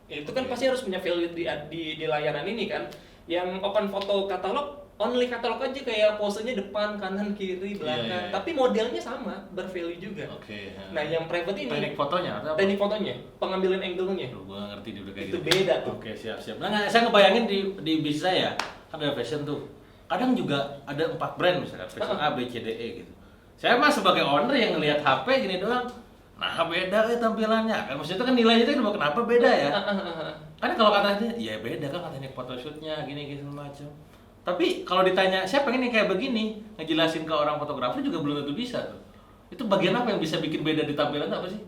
Itu kan pasti harus punya value di layanan ini kan. Yang open foto katalog only katalog aja kayak posenya depan, kanan, kiri, belakang. Iya. Tapi modelnya sama, bervalue juga. Oke. Nah, yang private ini teknik fotonya atau apa? teknik fotonya, pengambilan angle-nya. Aduh, gua nggak ngerti dia udah kayak Itu gitu. beda tuh. Oke, siap. Nah, saya ngebayangin di bisnis saya kan ada fashion tuh. Kadang juga ada 4 brand misalkan, fashion A, B, C, D, E gitu. Saya mah sebagai owner yang ngelihat HP gini doang. Nah, beda tampilannya. Kan maksudnya itu kan nilainya itu kenapa beda ya? Kan kalau katanya, ya beda kan katanya photoshootnya gini macam. Tapi kalau ditanya, saya pengen yang kayak begini, ngejelasin ke orang fotografer juga belum tentu bisa tuh. Itu bagian apa yang bisa bikin beda di tampilan itu apa sih?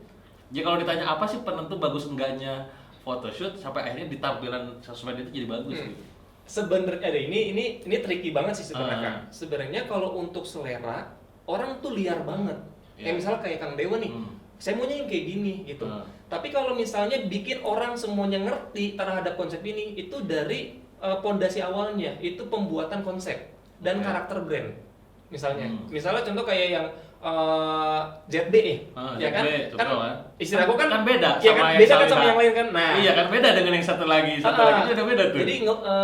Jadi kalau ditanya apa sih penentu bagus enggaknya photoshoot sampai akhirnya di tampilan sosmed itu jadi bagus gitu. Sebenarnya ada ini tricky banget sih sebenarnya Kang. Sebenarnya kalau untuk selera orang tuh liar banget. Kayak misalnya kayak Kang Dewa nih. Saya maunya yang kayak gini gitu. Tapi kalau misalnya bikin orang semuanya ngerti terhadap konsep ini itu dari pondasi awalnya itu pembuatan konsep dan karakter brand. Misalnya contoh kayak yang ZB ya kan? ZB, Kan coba, kan? istilah aku kan beda ya sama kan yang beda kan Salina. sama yang lain kan. Nah, Iya kan beda dengan yang satu lagi itu udah beda tuh. jadi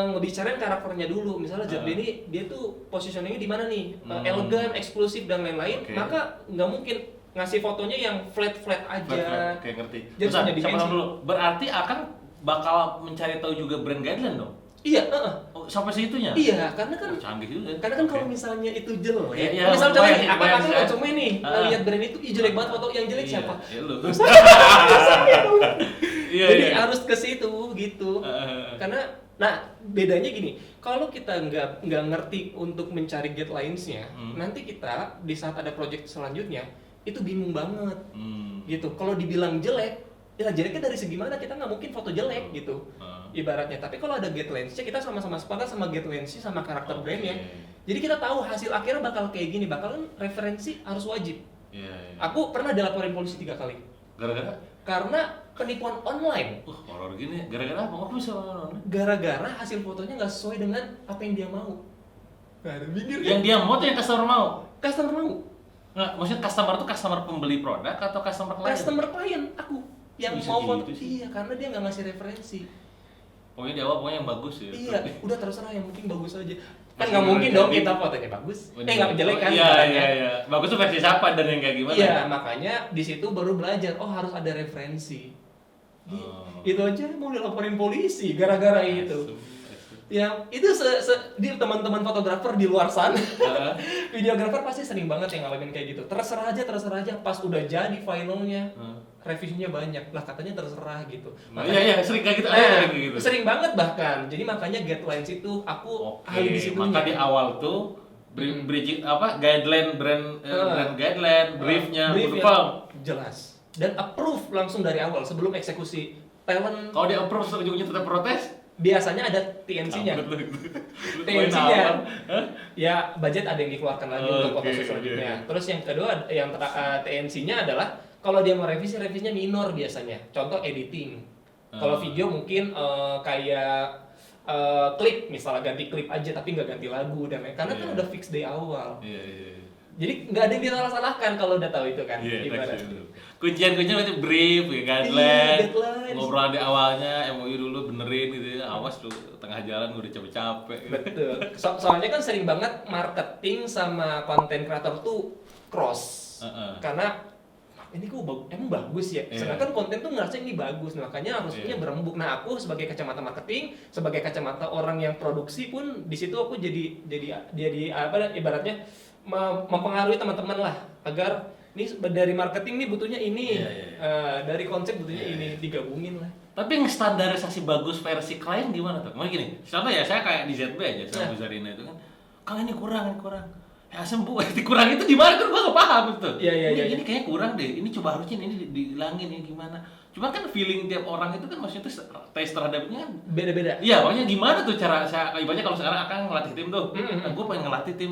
ngebicarain karakternya dulu. Misalnya ZB ini dia tuh positioningnya di mana nih? Elegan, eksklusif dan lain-lain. Oke. Maka nggak mungkin ngasih fotonya yang flat aja. Oke, ngerti. Jadi Bentar, punya siapa dimensi. tahu dulu. Berarti akan bakal mencari tahu juga brand guideline dong. Iya, Oh, sampai segitunya? iya, karena kan Canggih juga. karena kan Oke. kalau misalnya itu jelek, Iya, iya, misalnya bayang- nih, apa bayang nggak saya. cuma nih lihat brand itu, ih jelek banget foto, yang jelek Iya, siapa? Ya lu. Iya, Jadi iya. harus ke situ gitu. Karena, nah bedanya gini, kalau kita nggak ngerti untuk mencari guidelines-nya, nanti kita di saat ada project selanjutnya itu bingung banget, gitu. Kalau dibilang jelek, ya jeleknya dari segi mana? Kita nggak mungkin foto jelek gitu. Ibaratnya, tapi kalau ada guidelines-nya kita sama-sama sepakat sama guidelines-nya sama karakter Oke. brandnya, jadi kita tahu hasil akhirnya bakal kayak gini, bakalan referensi harus wajib. Iya, iya. Aku pernah dilaporin polisi 3 kali Gara-gara? karena penipuan online, Horor gini. Gara-gara apa? Kok bisa horor? gara-gara hasil fotonya nggak sesuai dengan apa yang dia mau. Nah, minggir Yang dia mau tuh yang customer mau. customer mau, Nggak, maksudnya customer tuh customer pembeli produk atau customer klien? customer klien aku yang Bisa mau foto, gitu sih. iya karena dia nggak ngasih referensi. Pokoknya di awal pokoknya yang bagus ya. Iya, udah terserah yang penting bagus aja. Kan Masih nggak mungkin dong jadi. kita fotonya bagus. Nggak jelek kan? Iya, ibaratnya. iya, iya. Bagus tuh versi siapa dan yang kayak gimana? Iya, makanya di situ baru belajar. Oh harus ada referensi. Oh. Itu aja mau dilaporin polisi gara-gara itu. Yang itu di teman-teman fotografer di luar sana, videografer pasti sering banget yang ngalamin kayak gitu. Terserah aja. Pas udah jadi finalnya, revisinya banyak. Lah katanya terserah gitu. Nah, iya, sering kayak gitu. Nah, kayak gitu. sering banget bahkan. Jadi makanya guidelines itu aku Oke, ahli di situnya. maka di awal tuh bridging apa guideline brand guideline briefnya briefnya berupa jelas dan approve langsung dari awal sebelum eksekusi talent. kalau di approve terus ujungnya tetap protes Biasanya ada TNC-nya. TNC-nya. Ya budget ada yang dikeluarkan lagi untuk Oke, foto selanjutnya. oke. Terus yang kedua yang TNC-nya adalah kalau dia mau revisinya minor biasanya. Contoh editing. Kalau video mungkin kayak klip, misalnya ganti klip aja tapi nggak ganti lagu dan lain. Karena kan Iya. udah fix dari awal. iya. Jadi nggak ada yang disalah-salahkan kalau udah tahu itu kan. Iya, Ibarat. kuncian itu brief, Iya, guideline, guidelines. ngobrol di awalnya, MOU dulu benerin gitu ya, awas lu tengah jalan gue udah capek-capek. Betul. Soalnya kan sering banget marketing sama konten kreator tuh cross. Karena ini kok emang bagus ya. Iya. Sedangkan konten tuh ngerasa ini bagus, makanya harusnya Iya. berembuk. Nah, aku sebagai kacamata marketing, sebagai kacamata orang yang produksi pun di situ aku jadi apa ibaratnya mempengaruhi teman-teman lah agar ini dari marketing nih butuhnya ini, Iya. dari konsep butuhnya Iya, ini, digabungin lah. Tapi yang standarisasi bagus versi klien gimana tuh? Mau gini, contoh ya saya kayak di ZB aja Nah. sama Bu Zarina itu kan, Kang ini kurang. Ya sembuh, dikurang itu di mana kan gua nggak paham itu. Ini kayaknya kurang deh. Ini coba harusnya ini dihilangin ini gimana. Cuma kan feeling tiap orang itu kan maksudnya tuh taste terhadapnya kan Beda-beda. iya, makanya gimana tuh cara saya ibaratnya kalau sekarang akan ngelatih tim tuh. Mm-mm. Gue pengen ngelatih tim.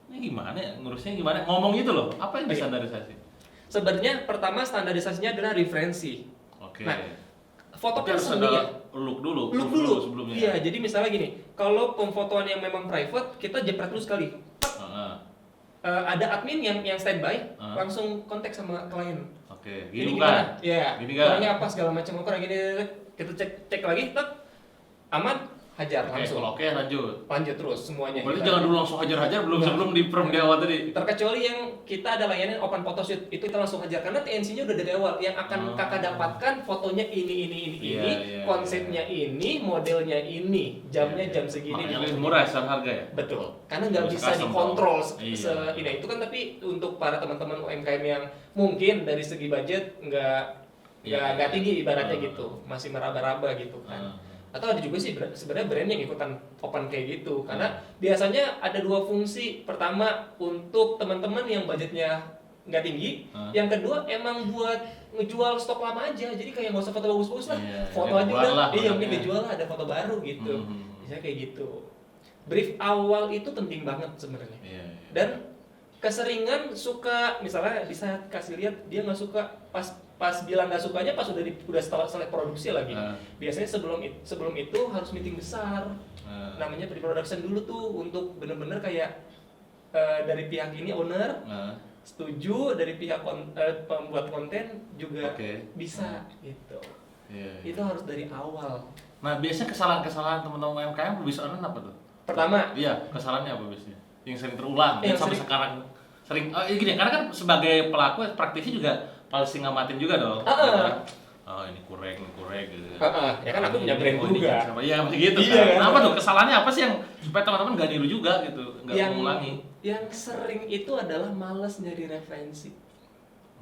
Ini gimana ya? Ngurusnya gimana? Ngomong itu loh. Apa yang Iya. distandarisasi? Sebenarnya pertama standarisasinya adalah referensi. Oke. Nah, foto Tapi kan harus seni ada ya. look dulu sebelumnya. Iya, jadi misalnya gini, kalau pemfotoan yang memang private, kita jepret dulu sekali. Heeh. Ada admin yang standby, Ah. langsung kontak sama klien. Oke, Ini gini gimana? kan? Iya. Gini kan? Kurangnya apa segala macam, kurang gini. Kita cek lagi, tek, aman, hajar Oke, langsung. kalau oke lanjut. Lanjut terus semuanya. Berarti Kita- jangan dulu langsung hajar-hajar Enggak. sebelum di prom di awal tadi. Terkecuali yang kita ada layanan open photoshoot, itu kita langsung hajar karena TNC-nya udah dari awal. Yang akan Oh. kakak dapatkan fotonya ini, Iya, konsepnya ini, modelnya ini, jamnya jam segini. Makanya jam lebih segini. murah sekarang harga ya. Betul, karena nggak Bisa bisa custom dikontrol dong. Iya. ini itu kan. Tapi untuk para teman-teman UMKM yang mungkin dari segi budget Iya. nggak tinggi ibaratnya gitu, masih meraba-raba gitu kan. Ah. Atau ada juga sih sebenarnya brand yang ikutan open kayak gitu, karena biasanya ada dua fungsi. Pertama untuk teman-teman yang budgetnya nggak tinggi, yang kedua emang buat ngejual stok lama aja. Jadi kayak nggak usah foto bagus-bagus lah, Iya, foto yang aja buat udah, lah iya mungkin produknya. dijual lah, ada foto baru gitu. Bisa kayak gitu. Brief awal itu penting banget sebenarnya. Iya. Dan keseringan suka, misalnya di saat kasih lihat dia nggak suka, pas bilang nggak sukanya pas udah setelah selesai produksi lagi. Biasanya sebelum itu harus meeting besar. Namanya pre-production dulu tuh untuk bener-bener kayak dari pihak ini owner setuju, dari pihak pembuat konten juga Oke. bisa gitu. Iya. Itu harus dari awal. Nah, biasanya kesalahan-kesalahan teman-teman UMKM lebih soalnya apa tuh? Pertama, Iya, kesalahannya apa biasanya? Yang sering terulang, Yang yang sampai sering- sekarang sering. Oh, gini, karena kan sebagai pelaku praktisi juga pasti ngamatin juga dong. Ah, gitu ah. kan. Oh, ini kurang gitu. ya kan aku punya brand Oh, ini juga. jangan sama. Iya, masih gitu Iya, kan. kan? Nah, apa tuh kesalahannya apa sih yang supaya teman-teman nggak niru juga gitu, nggak mengulangi? Yang sering itu adalah malas nyari referensi.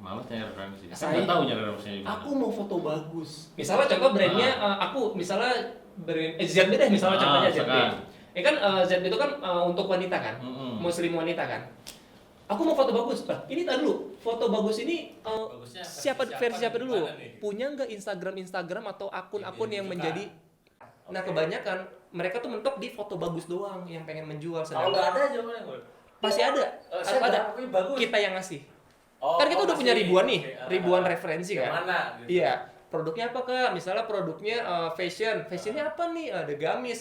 Malas nyari referensi. Saya Saya- nggak tahu nyari referensinya gimana. Aku mau foto bagus. Misalnya contoh brandnya, aku misalnya brand ZB deh, misalnya contohnya ZB. sekarang. Kan ZB itu kan untuk wanita kan, Mm-mm. muslim wanita kan. Aku mau foto bagus. Ini tadi dulu, foto bagus ini Bagusnya versi siapa dulu? gimana nih? Punya nggak Instagram atau akun-akun Ini yang juga. menjadi Nah, Oke. kebanyakan mereka tuh mentok di foto bagus doang yang pengen menjual, Kalau nggak ada jawabannya gue. pasti ada. Harus Saya ada. tapi bagus. Kita yang ngasih. Oh, Kan kita udah punya masih. ribuan nih, Oke, ribuan referensi yang kan. mana? Gitu. Iya, produknya apa Kak? Misalnya produknya fashionnya apa nih? Ada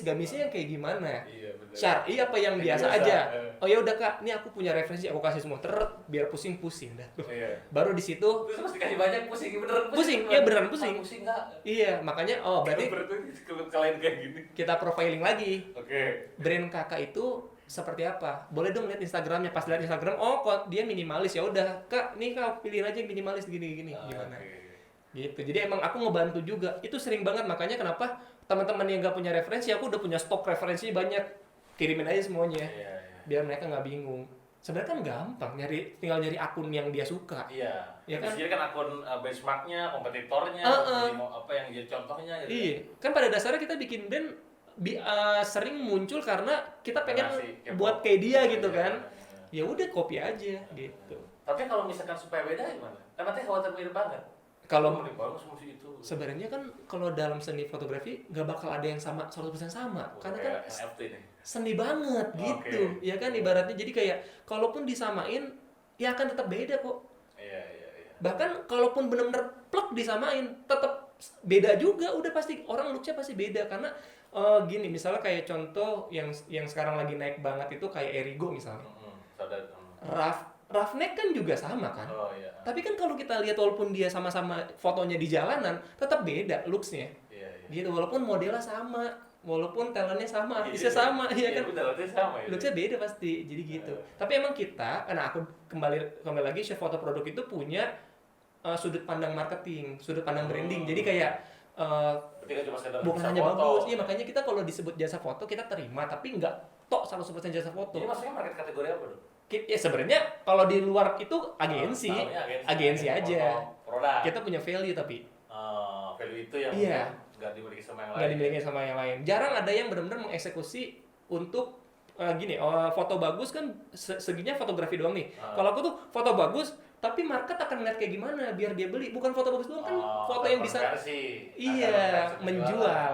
gamisnya yang kayak gimana? Iya, betul. Syar'i apa yang Yang biasa biasa, aja? eh. Oh ya udah Kak, ini aku punya referensi, aku kasih semua biar pusing-pusing dah. Iya. Baru di situ Terus mesti kasih banyak pusing beneran Pusing, iya beneran pusing. Pusing enggak? iya, makanya berarti Kalian kayak gini. kita profiling lagi. Oke. Brand Kakak itu seperti apa? Boleh dong lihat Instagramnya. Pas lihat Instagram, kok dia minimalis, ya udah Kak, nih Kak pilihin aja yang minimalis gini gimana? Gitu. Jadi emang aku ngebantu juga. Itu sering banget, makanya kenapa teman-teman yang nggak punya referensi, aku udah punya stok referensinya banyak. Kirimin aja semuanya. Iya, iya. Biar mereka nggak bingung. Sebenarnya kan gampang, tinggal nyari akun yang dia suka. Iya. Ya kan? Jadi kan akun benchmarknya, kompetitornya, jadi mau apa yang jadi contohnya gitu. Iya, kan pada dasarnya kita bikin brand sering muncul karena kita pengen Relasi, kepo. buat kayak dia gitu Iya, kan. iya. Ya udah copy aja gitu. Tapi kalau misalkan supaya beda gimana? Kan nanti khawatir mirip banget. Kalau Oh, ini bagus mesti itu. sebenarnya kan kalau dalam seni fotografi nggak bakal ada yang sama 100% sama karena kan Kayak NFT nih. seni banget gitu. Oke. Ya kan ibaratnya, jadi kayak kalaupun disamain ya akan tetap beda kok. Iya, iya, iya. Bahkan kalaupun benar-benar plek disamain tetap beda juga, udah pasti orang looknya pasti beda karena gini, misalnya kayak contoh yang sekarang lagi naik banget itu kayak Erigo misalnya. Sadar. Roughneck kan juga sama kan. Oh iya. Tapi kan kalau kita lihat walaupun dia sama-sama fotonya di jalanan, tetap beda looks-nya. Iya, iya. Gitu, walaupun modelnya sama, walaupun talentnya sama, Iya, artisnya iya. sama, ya kan. Betul, berarti sama ya. Looks-nya beda pasti, jadi gitu. Tapi emang kita, karena aku kembali lagi, chef foto produk itu punya sudut pandang marketing, sudut pandang branding. Jadi kayak Berarti kan cuma sekedar bukan bisa hanya foto. bagus, iya makanya kita kalau disebut jasa foto kita terima, tapi nggak tok 100% jasa foto. Jadi maksudnya market kategori apa dong? Ya sebenarnya kalau di luar itu agensi, Namanya agensi aja. Foto produk. Kita punya value tapi Value itu yang Iya. nggak dimiliki sama yang nggak lain. dimiliki sama yang lain. Jarang ada yang benar-benar mengeksekusi untuk gini, foto bagus kan seginya fotografi doang nih. Kalau aku tuh foto bagus, tapi market akan ngeliat kayak gimana biar dia beli. Bukan foto bagus doang kan, foto yang bisa Iya, menjual.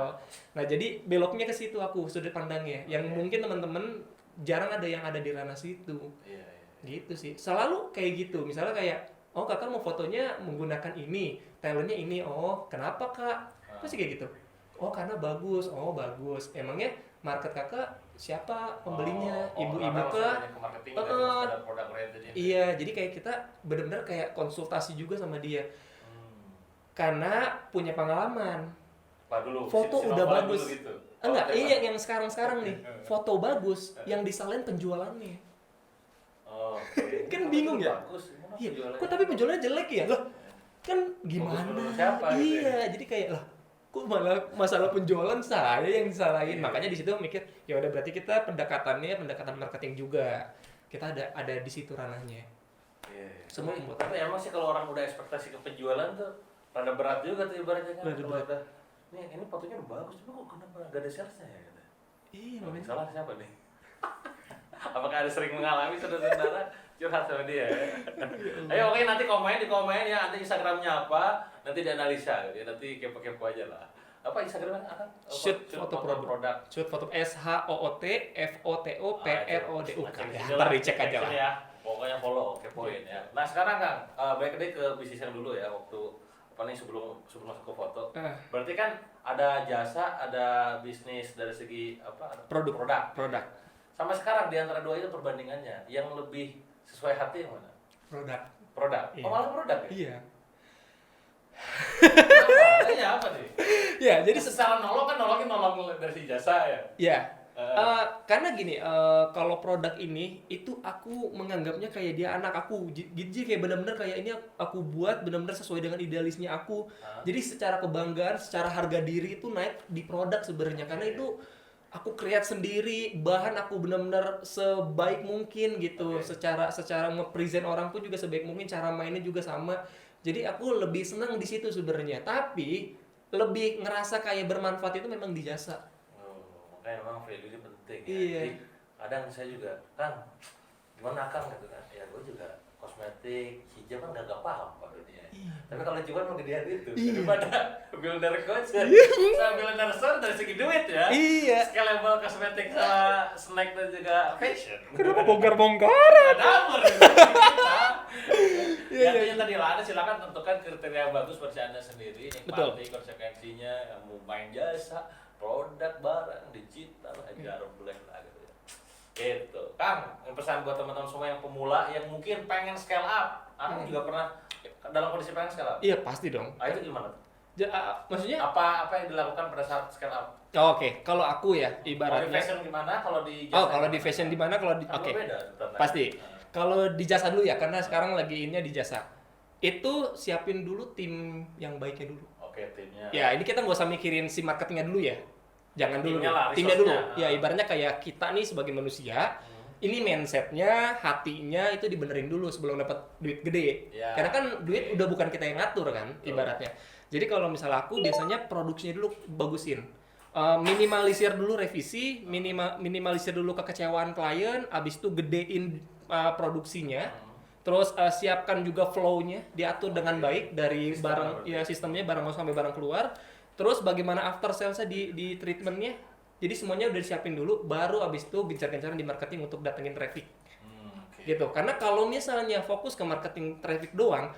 Nah, jadi beloknya ke situ aku sudut pandangnya. Yang mungkin teman-teman jarang ada yang ada di ranah situ. Iya, iya. Gitu sih. Selalu kayak gitu. Misalnya kayak, oh kakak mau fotonya menggunakan ini, talentnya ini. Oh, kenapa kak? Pasti kayak gitu. Oh, karena bagus. Oh, bagus. Emangnya market kakak siapa pembelinya? Ibu-ibu kah? Ke marketing Uh-uh. dan sekedar produk oriented ini. Iya, jadi kayak kita benar-benar kayak konsultasi juga sama dia. Karena punya pengalaman. Apa dulu? Foto Si udah Nova bagus. dulu gitu. Enggak, Oh, ini yang sekarang-sekarang nih. Foto bagus yang disalahin penjualannya. Oh, oke. Kan bingung ya? Bagus. Gimana Iya, penjualannya? kok tapi penjualannya jelek ya? Lah, kan gimana? menurut siapa gitu Iya, ya? jadi kayak lah, kok malah masalah penjualan saya yang disalahin. Iya. Makanya di situ mikir, ya udah berarti kita pendekatan marketing juga. Kita ada di situ ranahnya. Iya. Semua Tapi- membuat- Tapi emang sih kalau orang udah ekspektasi ke penjualan tuh rada berat juga tuh ibaratnya kan. Rada Kalau berat. udah, nih ini fotonya udah bagus, tapi kok kenapa nggak ada salesnya ya? Kata. Iya, Yang makanya. salah siapa nih? Apakah ada sering mengalami saudara-saudara curhat sama dia? Ayo oke nanti di komen ya, nanti Instagramnya apa, nanti dianalisa gitu ya, nanti kepo-kepo aja lah. Apa Instagramnya apa? Shoot foto produk. Shoot foto SHOOT FOTOPRODUK. Ya, ntar dicek aja lah. Ya. Pokoknya follow, kepoin ya. Nah sekarang Kang, balik lagi ke bisnisnya dulu ya, waktu apa nih sebelum masuk ke foto. Berarti kan ada jasa, ada bisnis dari segi apa? Produk. Sama sekarang di antara dua itu perbandingannya, yang lebih sesuai hati yang mana? Produk. Produk. Iya. Oh, malah produk ya? Iya. Apa? Ya apa nih? Ya, jadi Secara nolong kan nolong dari si jasa ya. ya, karena gini, kalau produk ini itu aku menganggapnya kayak dia anak aku, jadi kayak benar-benar kayak ini aku buat benar-benar sesuai dengan idealisnya aku. Jadi secara kebanggaan, secara harga diri itu naik di produk sebenarnya, karena itu aku create sendiri, bahan aku benar-benar sebaik mungkin gitu. Secara nge-present orang pun juga sebaik mungkin, cara mainnya juga sama. Jadi aku lebih senang di situ sebenarnya, tapi lebih ngerasa kayak bermanfaat itu memang di jasa. Makanya memang value ini penting ya. Iya. Jadi kadang saya juga, Kang, gimana Kang gitu kan? Ya gue juga kosmetik, hijab kan gak paham Pak dunia. Tapi kalau cuman mau gedean itu, daripada builder coach, sama builder store dari segi duit ya. Iya. Scalable kosmetik sama snack dan juga fashion. Kenapa bongkar-bongkaran? Dapur Iya, ya, tadi lah, Anda silakan tentukan kriteria yang bagus versi Anda sendiri, Betul. nikmati konsekuensinya, mau main jasa, produk, barang, digital, ajar black lah gitu ya. Gitu. Kang, pesan buat teman-teman semua yang pemula yang mungkin pengen scale up. Aku juga pernah dalam kondisi pengen scale up. Iya, pasti dong. Itu gimana tuh? Maksudnya? Apa yang dilakukan pada saat scale up? Oke, kalau aku ya Kalau di ibaratnya. fashion gimana? Kalau di jasa? Oh, kalau di fashion di mana? Kalau di Kan oke. beda, tetap. Pasti. Kalau di jasa dulu ya, karena sekarang lagi ini di jasa. Itu siapin dulu tim yang baiknya dulu. Oke, timnya. Ya, ini kita nggak usah mikirin si marketingnya dulu ya. Jangan dulu. Timnya lah, Timnya dulu. resource-nya. Ya, ibaratnya kayak kita nih sebagai manusia, ini mindsetnya, hatinya itu dibenerin dulu sebelum dapat duit gede. Ya, Karena kan duit udah bukan kita yang ngatur kan, ibaratnya. Jadi kalau misalnya aku biasanya produksinya dulu bagusin. Minimalisir dulu revisi, minimalisir dulu kekecewaan klien, abis itu gedein produksinya. Terus siapkan juga flow-nya, diatur dengan baik dari Sistem barang berarti. ya sistemnya barang masuk sampai barang keluar. Terus bagaimana after sales-nya di treatment-nya. Jadi semuanya udah disiapin dulu, baru abis itu gencar-gencaran di marketing untuk datengin traffic. Oke. Gitu. Karena kalau misalnya fokus ke marketing traffic doang,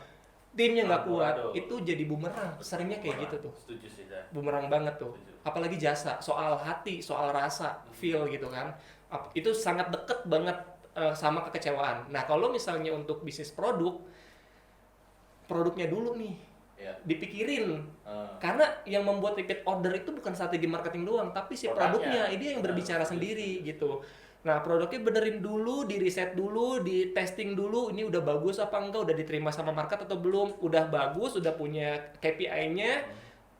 timnya nggak kuat, Aduh. itu jadi bumerang. Seringnya kayak gitu tuh. Setuju sih, Dah. Bumerang banget tuh. Setuju. Apalagi jasa, soal hati, soal rasa, feel gitu kan. Itu sangat deket banget sama kekecewaan. Nah, kalau misalnya untuk bisnis produknya dulu nih Ya. dipikirin. Eh, Karena yang membuat repeat order itu bukan strategi marketing doang, tapi si Produknya. produknya, dia yang berbicara Benar. sendiri gitu. Nah, produknya benerin dulu, di riset dulu, di testing dulu, ini udah bagus apa enggak, udah diterima sama market atau belum, udah bagus, udah punya KPI-nya,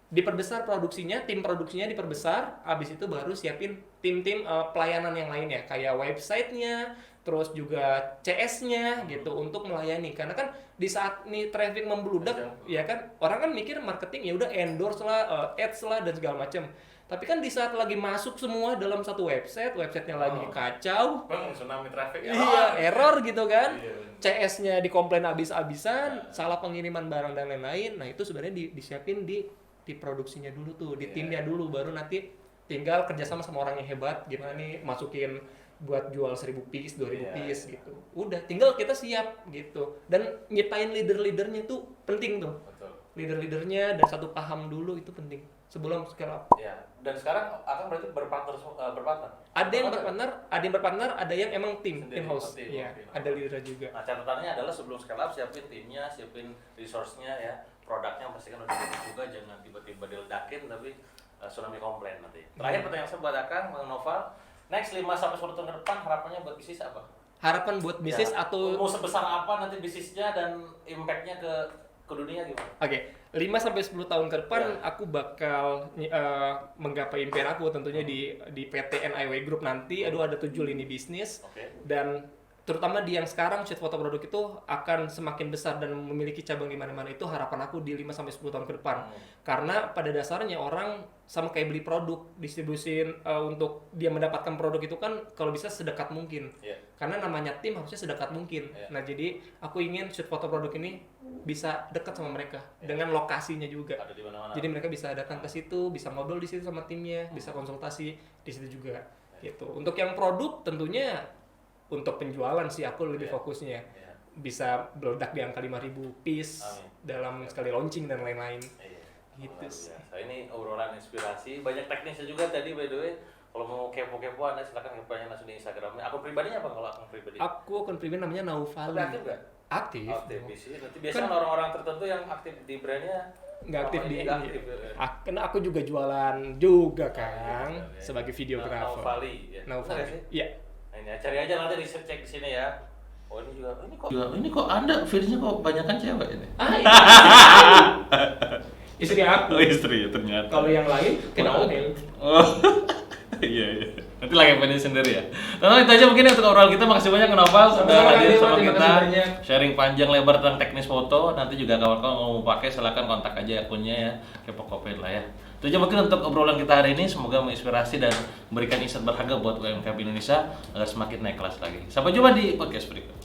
diperbesar produksinya, tim produksinya diperbesar, habis itu baru siapin tim-tim pelayanan yang lainnya, kayak website-nya, terus juga CS-nya gitu untuk melayani. Karena kan di saat nih traffic membludak, ya kan orang kan mikir marketing ya udah endorse lah, ads lah dan segala macam. Tapi kan di saat lagi masuk semua dalam satu website-nya lagi kacau, Bang, tsunami traffic ya. iya, error gitu kan. Iya. CS-nya dikomplain abis-abisan, salah pengiriman barang dan lain-lain. Nah, itu sebenarnya disiapin di produksinya dulu tuh, di timnya dulu, baru nanti tinggal kerjasama sama orang yang hebat gimana nih masukin buat jual 1000 piece, 2000 piece gitu. Udah, tinggal kita siap gitu. Dan nyiptain leader-leadernya tuh penting tuh. Betul. Leader-leadernya dan satu paham dulu itu penting sebelum scale up. Ya. Dan sekarang akan berarti berpartner. Ada yang berpartner, ada yang emang tim Sendiri, house. tim, Iya, oke. ada leader juga. Nah, catatannya adalah sebelum scale up siapin timnya, siapin resource-nya ya, produknya pastikan udah bagus juga, jangan tiba-tiba diledakin tapi tsunami komplain nanti. Terakhir pertanyaan saya buat Akang, Bang Noval, next 5 sampai 10 tahun ke depan harapannya buat bisnis apa? Harapan buat bisnis Ya, atau mau sebesar apa nanti bisnisnya dan impact-nya ke dunia gimana? Oke, 5 sampai 10 tahun ke depan Ya. aku bakal menggapai impian aku tentunya di PT NIW Group nanti. Aduh, ada 7 lini bisnis. Oke. Dan terutama di yang sekarang shoot foto produk itu akan semakin besar dan memiliki cabang di mana-mana. Itu harapan aku di 5 sampai 10 tahun ke depan. Karena pada dasarnya orang sama kayak beli produk, distribusin untuk dia mendapatkan produk itu kan kalau bisa sedekat mungkin. Iya. Karena namanya tim harusnya sedekat mungkin. Iya. Nah, jadi aku ingin shoot foto produk ini bisa dekat sama mereka dengan lokasinya juga. Ada di mana-mana. Jadi mereka bisa datang ke situ, bisa ngobrol di situ sama timnya, bisa konsultasi di situ juga. Gitu. Untuk yang produk tentunya untuk penjualan sih aku lebih fokusnya. Iya. Bisa meledak di angka 5.000 piece Amin. dalam sekali launching dan lain-lain. Iya. Gitu Luar sih. biasa. Ini obrolan inspirasi, banyak teknisnya juga tadi by the way. Kalau mau kepo-kepo Anda silakan keponya langsung di Instagramnya. Akun pribadinya apa kalau akun pribadi? Aku akun pribadi namanya Naufali. Aktif nggak? Aktif. Aktif di sini. Nanti biasanya orang-orang tertentu yang aktif di brandnya Nggak aktif di nggak aktif. Karena aku juga jualan juga kan sebagai videografer. Naufali ya. Naufali. Bener nggak sih? Iya. Nah, ini cari aja nanti di cek di sini ya. Oh ini kok Anda feedsnya kok banyakan cewek ini? Iya. Istri aku. Oh istri ya ternyata. Kalau yang lain kena omel. Oh iya. Nanti lagi pengen sendiri ya. Nah, itu aja mungkin untuk obrolan kita. Makasih banyak Noval sudah hadir sama terima kita. kasih banyak. Sharing panjang lebar tentang teknis foto. Nanti juga kawan-kawan mau pakai silakan kontak aja akunnya ya. Kepo Kopet lah ya. Itu aja mungkin untuk obrolan kita hari ini. Semoga menginspirasi dan memberikan insight berharga buat UMKM Indonesia agar semakin naik kelas lagi. Sampai jumpa di podcast berikutnya.